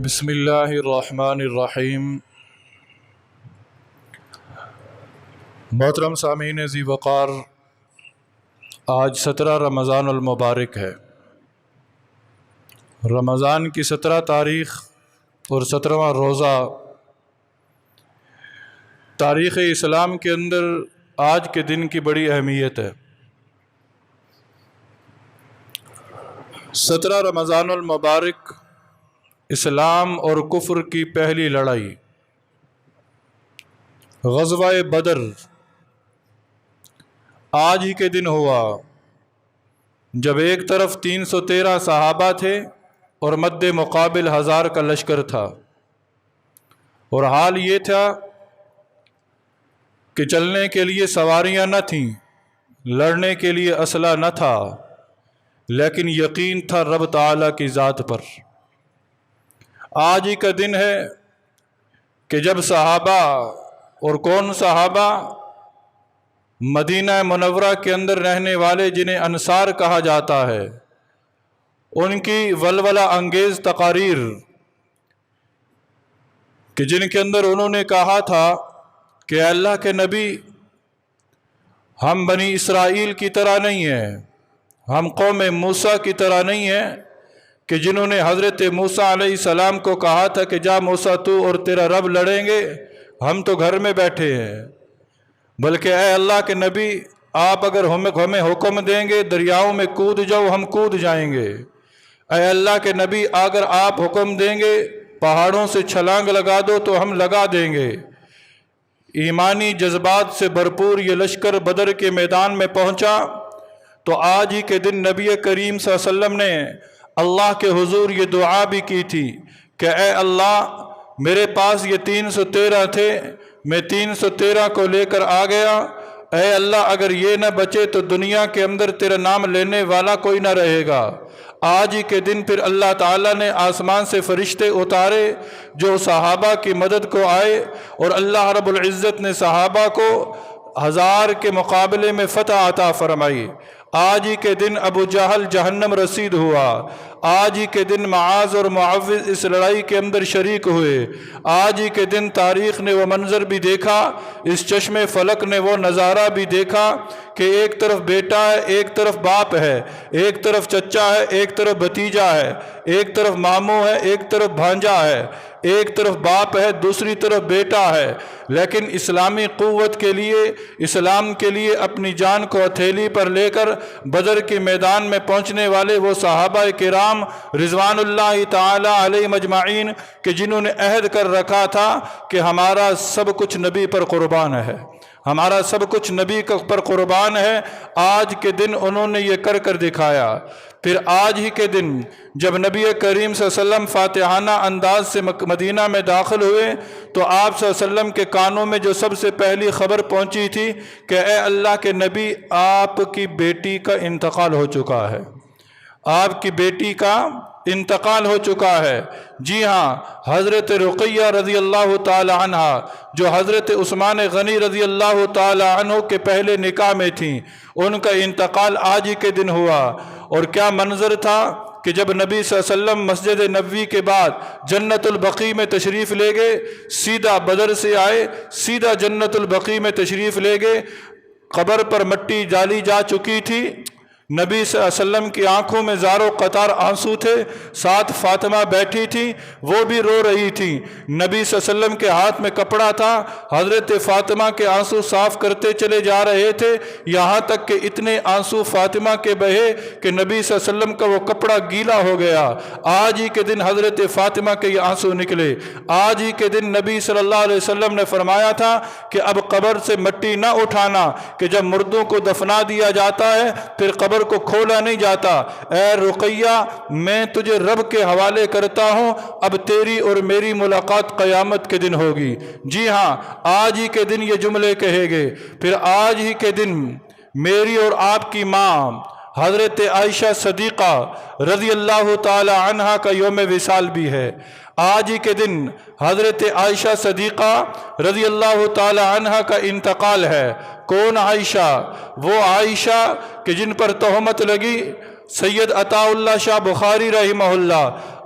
بسم اللہ الرحمن الرحیم۔ محترم سامعین ذی وقار، آج 17 رمضان المبارک ہے۔ رمضان کی 17 تاریخ اور 17واں روزہ تاریخ اسلام کے اندر آج کے دن کی بڑی اہمیت ہے۔ 17 رمضان المبارک اسلام اور کفر کی پہلی لڑائی، غزوہ بدر آج ہی کے دن ہوا، جب ایک طرف 313 صحابہ تھے اور مد مقابل 1000 کا لشکر تھا، اور حال یہ تھا کہ چلنے کے لیے سواریاں نہ تھیں، لڑنے کے لیے اسلحہ نہ تھا، لیکن یقین تھا رب تعالیٰ کی ذات پر۔ آج ہی کا دن ہے کہ جب صحابہ، اور کون صحابہ؟ مدینہ منورہ کے اندر رہنے والے جنہیں انصار کہا جاتا ہے، ان کی ولولہ انگیز تقاریر کہ جن کے اندر انہوں نے کہا تھا کہ اے اللہ کے نبی، ہم بنی اسرائیل کی طرح نہیں ہیں، ہم قوم موسیٰ کی طرح نہیں ہیں کہ جنہوں نے حضرت موسیٰ علیہ السلام کو کہا تھا کہ جا موسیٰ تو اور تیرا رب لڑیں گے، ہم تو گھر میں بیٹھے ہیں، بلکہ اے اللہ کے نبی، آپ اگر ہمیں حکم دیں گے دریاؤں میں کود جاؤ، ہم کود جائیں گے۔ اے اللہ کے نبی، اگر آپ حکم دیں گے پہاڑوں سے چھلانگ لگا دو تو ہم لگا دیں گے۔ ایمانی جذبات سے بھرپور یہ لشکر بدر کے میدان میں پہنچا تو آج ہی کے دن نبی کریم صلی اللہ علیہ وسلم نے اللہ کے حضور یہ دعا بھی کی تھی کہ اے اللہ، میرے پاس یہ 313 تھے، میں 313 کو لے کر آ گیا، اے اللہ اگر یہ نہ بچے تو دنیا کے اندر تیرا نام لینے والا کوئی نہ رہے گا۔ آج ہی کے دن پھر اللہ تعالیٰ نے آسمان سے فرشتے اتارے جو صحابہ کی مدد کو آئے، اور اللہ رب العزت نے صحابہ کو 1000 کے مقابلے میں فتح عطا فرمائی۔ آج ہی کے دن ابو جہل جہنم رسید ہوا، آج ہی کے دن معاذ اور معوذ اس لڑائی کے اندر شریک ہوئے، آج ہی کے دن تاریخ نے وہ منظر بھی دیکھا، اس چشم فلک نے وہ نظارہ بھی دیکھا کہ ایک طرف بیٹا ہے، ایک طرف باپ ہے، ایک طرف چچا ہے، ایک طرف بھتیجا ہے، ایک طرف ماموں ہے، ایک طرف بھانجا ہے، ایک طرف باپ ہے، دوسری طرف بیٹا ہے، لیکن اسلامی قوت کے لیے، اسلام کے لیے اپنی جان کو ہتھیلی پر لے کر بدر کے میدان میں پہنچنے والے وہ صحابہ کرام رضوان اللہ تعالی علیہ مجمعین کہ جنہوں نے عہد کر رکھا تھا کہ ہمارا سب کچھ نبی پر قربان ہے، ہمارا سب کچھ نبی پر قربان ہے، آج کے دن انہوں نے یہ کر کر دکھایا۔ پھر آج ہی کے دن جب نبی کریم صلی اللہ علیہ وسلم فاتحانہ انداز سے مدینہ میں داخل ہوئے تو آپ صلی اللہ علیہ وسلم کے کانوں میں جو سب سے پہلی خبر پہنچی تھی کہ اے اللہ کے نبی، آپ کی بیٹی کا انتقال ہو چکا ہے، آپ کی بیٹی کا انتقال ہو چکا ہے۔ جی ہاں، حضرت رقیہ رضی اللہ تعالی عنہ جو حضرت عثمان غنی رضی اللہ تعالی عنہ کے پہلے نکاح میں تھیں، ان کا انتقال آج ہی کے دن ہوا، اور کیا منظر تھا کہ جب نبی صلی اللہ علیہ وسلم مسجد نبوی کے بعد جنت البقیع میں تشریف لے گئے، سیدھا بدر سے آئے، سیدھا جنت البقیع میں تشریف لے گئے، قبر پر مٹی ڈالی جا چکی تھی، نبی صلی اللہ علیہ وسلم کی آنکھوں میں زاروں قطار آنسو تھے، ساتھ فاطمہ بیٹھی تھی، وہ بھی رو رہی تھی، نبی صلی اللہ علیہ وسلم کے ہاتھ میں کپڑا تھا، حضرت فاطمہ کے آنسو صاف کرتے چلے جا رہے تھے، یہاں تک کہ اتنے آنسو فاطمہ کے بہے کہ نبی صلی اللہ علیہ وسلم کا وہ کپڑا گیلا ہو گیا۔ آج ہی کے دن حضرت فاطمہ کے یہ آنسو نکلے۔ آج ہی کے دن نبی صلی اللہ علیہ وسلم نے فرمایا تھا کہ اب قبر سے مٹی نہ اٹھانا، کہ جب مردوں کو دفنا دیا جاتا ہے پھر قبر کو کھولا نہیں جاتا۔ اے رقیہ، میں تجھے رب کے حوالے کرتا ہوں، اب تیری اور میری ملاقات قیامت کے دن ہوگی۔ جی ہاں، آج ہی کے دن یہ جملے کہے گے۔ پھر آج ہی کے دن میری اور آپ کی ماں حضرت عائشہ صدیقہ رضی اللہ تعالی عنہ کا یوم وصال بھی ہے۔ آج ہی کے دن حضرت عائشہ صدیقہ رضی اللہ تعالی عنہ کا انتقال ہے۔ کون عائشہ؟ وہ عائشہ کہ جن پر تہمت لگی سید عطا اللہ شاہ بخاری رحمہ اللہ،